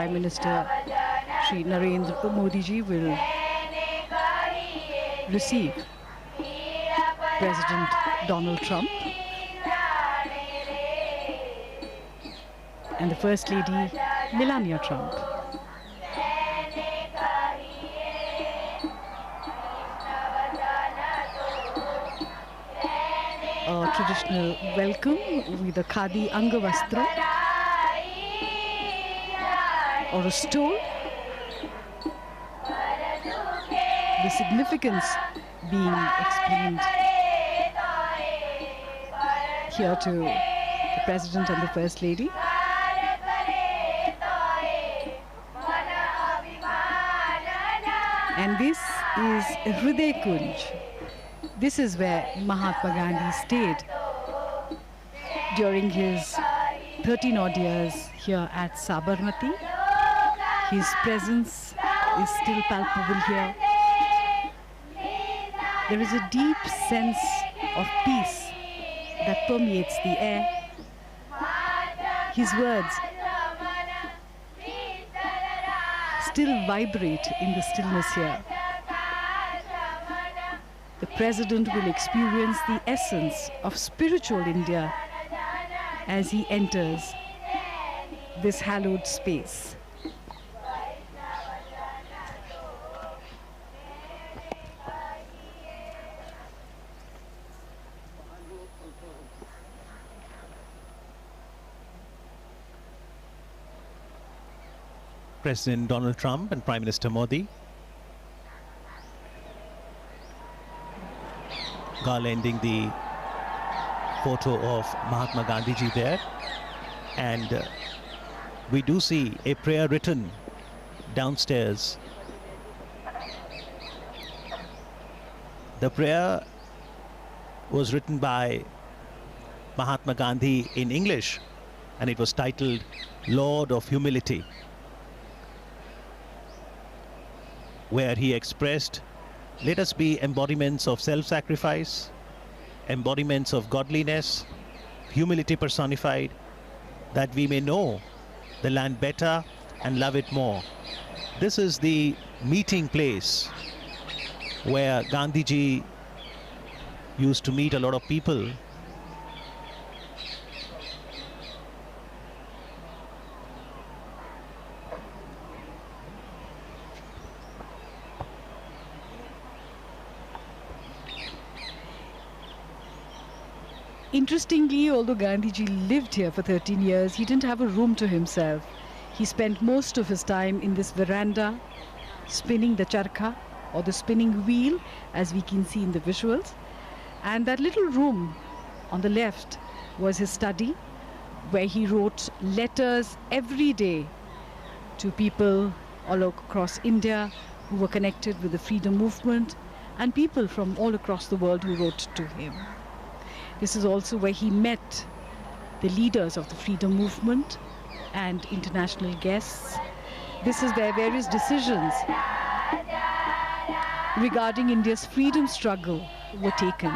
Prime Minister Shri Narendra Modi ji will receive President Donald Trump and the First Lady Melania Trump. A traditional welcome with a khadi angavastra or a stole. The significance being explained here to the President and the First Lady. And this is Hriday Kunj. This is where Mahatma Gandhi stayed during his 13 odd years here at Sabarmati. His presence is still palpable here. There is a deep sense of peace that permeates the air. His words still vibrate in the stillness here. The President will experience the essence of spiritual India as he enters this hallowed space. President Donald Trump and Prime Minister Modi garlanding the photo of Mahatma Gandhi ji there, and we do see a prayer written downstairs. The prayer was written by Mahatma Gandhi in English, and it was titled Lord of Humility, where he expressed, let us be embodiments of self-sacrifice, embodiments of godliness, humility personified, that we may know the land better and love it more. This is the meeting place where Gandhiji used to meet a lot of people. Interestingly, although Gandhiji lived here for 13 years, he didn't have a room to himself. He spent most of his time in this veranda, spinning the charkha, or the spinning wheel, as we can see in the visuals. And that little room on the left was his study, where he wrote letters every day to people all across India who were connected with the freedom movement, and people from all across the world who wrote to him. This is also where he met the leaders of the freedom movement and international guests. This is where various decisions regarding India's freedom struggle were taken.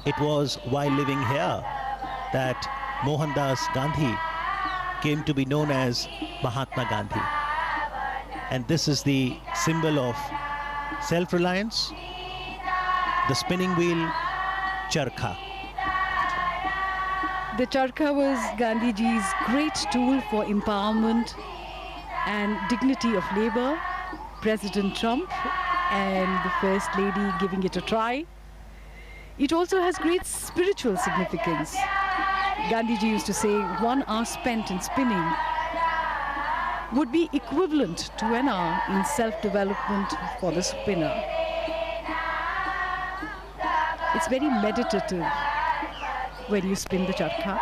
It was while living here that Mohandas Gandhi came to be known as Mahatma Gandhi. And this is the symbol of self-reliance, the spinning wheel, charkha. The charkha was Gandhiji's great tool for empowerment and dignity of labor. President Trump and the First Lady giving it a try. It also has great spiritual significance. Gandhiji used to say 1 hour spent in spinning would be equivalent to an hour in self-development for the spinner. It's very meditative when you spin the charkha.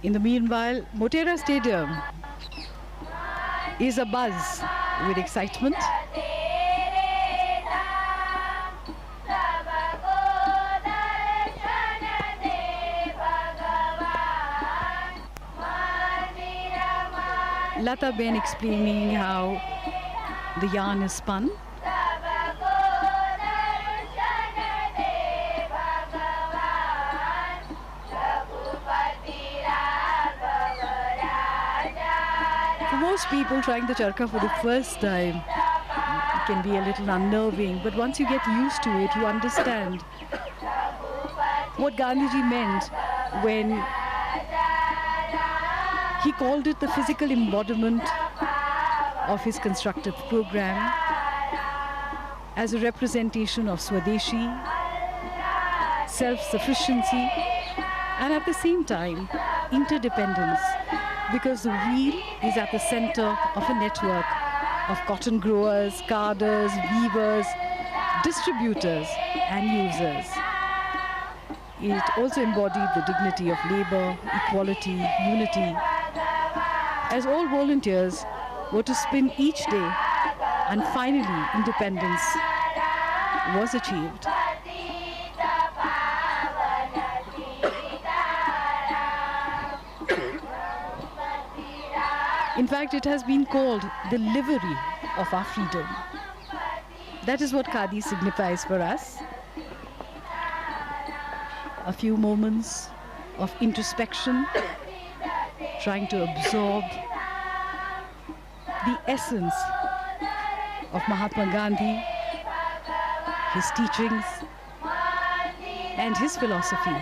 In the meanwhile, Motera Stadium is abuzz with excitement. Lata Ben explaining how the yarn is spun. For most people, trying the charkha for the first time it can be a little unnerving, but once you get used to it, you understand what Gandhiji meant when he called it the physical embodiment of his constructive program as a representation of Swadeshi, self-sufficiency, and at the same time, interdependence, because the wheel is at the center of a network of cotton growers, carders, weavers, distributors, and users. It also embodied the dignity of labor, equality, unity, as all volunteers were to spin each day, and finally independence was achieved. In fact, it has been called the livery of our freedom. That is what Khadi signifies for us. A few moments of introspection, trying to absorb the essence of Mahatma Gandhi, his teachings, and his philosophy.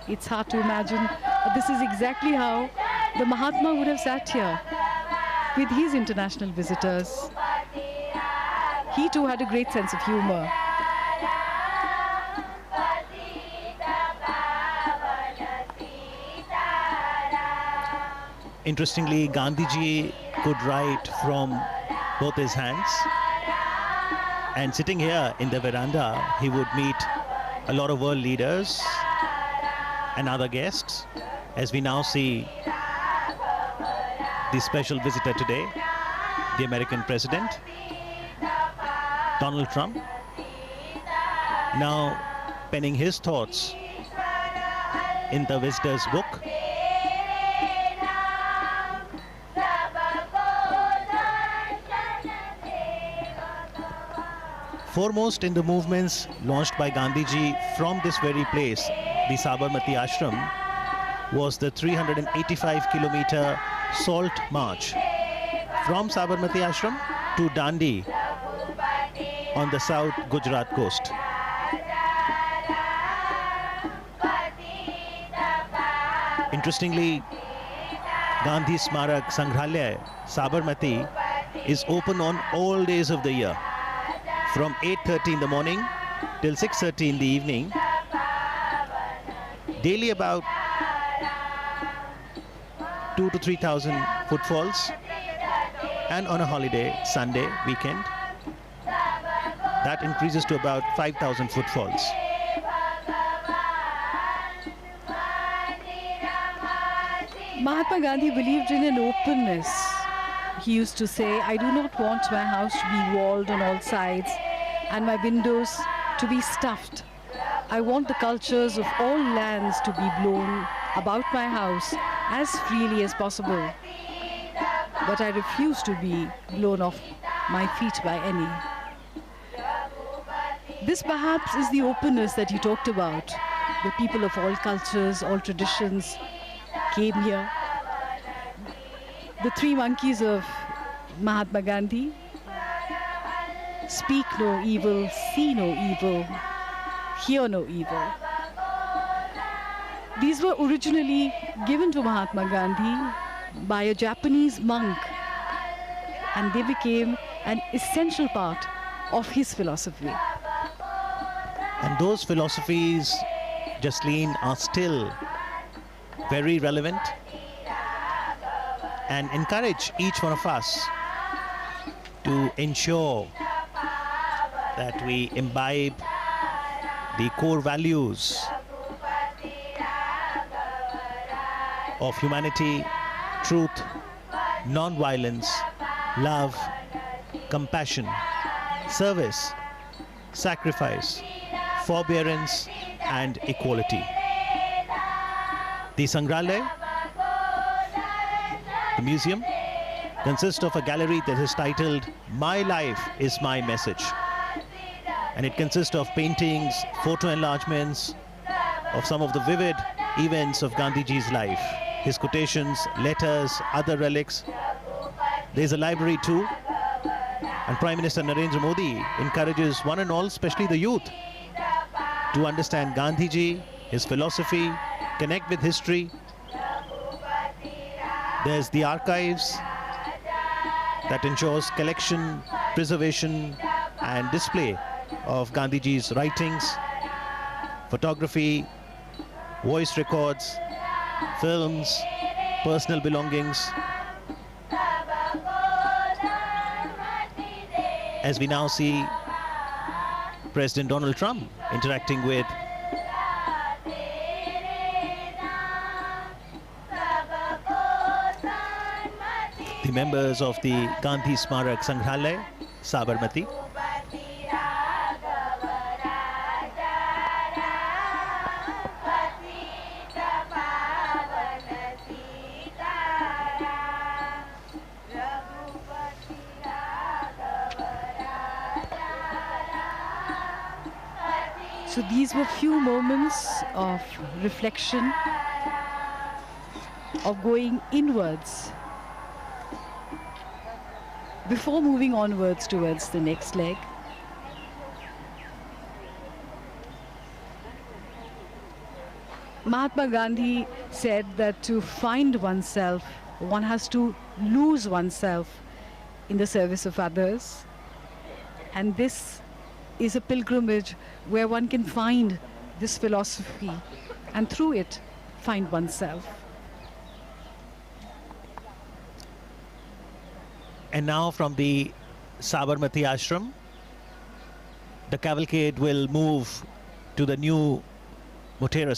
It's hard to imagine, but this is exactly how the Mahatma would have sat here with his international visitors. He too had a great sense of humor. Interestingly, Gandhiji could write from both his hands, and sitting here in the veranda, he would meet a lot of world leaders and other guests, as we now see the special visitor today, the American President, Donald Trump, now penning his thoughts in the visitor's book. Foremost in the movements launched by Gandhiji from this very place, the Sabarmati Ashram, was the 385-kilometer salt march from Sabarmati Ashram to Dandi on the south Gujarat coast. Interestingly, Gandhi Smarak Sangrahalaya, Sabarmati, is open on all days of the year, from 8:30 in the morning till 6:30 in the evening. Daily about 2,000 to 3,000 footfalls, and on a holiday, Sunday, weekend, that increases to about 5,000 footfalls. Mahatma Gandhi believed in an openness. He used to say, I do not want my house to be walled on all sides and my windows to be stuffed. I want the cultures of all lands to be blown about my house as freely as possible. But I refuse to be blown off my feet by any. This perhaps is the openness that he talked about. The people of all cultures, all traditions came here. The three monkeys of Mahatma Gandhi: speak no evil, see no evil, hear no evil. These were originally given to Mahatma Gandhi by a Japanese monk, and they became an essential part of his philosophy. And those philosophies, Jasleen, are still very relevant and encourage each one of us to ensure that we imbibe the core values of humanity, truth, non-violence, love, compassion, service, sacrifice, forbearance and equality. The Sangrahalaya, the museum, consists of a gallery that is titled "My Life is My Message." And it consists of paintings, photo enlargements of some of the vivid events of Gandhiji's life, his quotations, letters, other relics. There's a library too. And Prime Minister Narendra Modi encourages one and all, especially the youth, to understand Gandhiji, his philosophy, connect with history. There's the archives that ensures collection, preservation and display of Gandhiji's writings, photography, voice records, films, personal belongings. As we now see President Donald Trump interacting with the members of the Gandhi Smarak Sangrahalaya, Sabarmati. So these were few moments of reflection, of going inwards before moving onwards towards the next leg. Mahatma Gandhi said that to find oneself, one has to lose oneself in the service of others. And this is a pilgrimage where one can find this philosophy and through it find oneself. And now from the Sabarmati Ashram, the cavalcade will move to the new Motera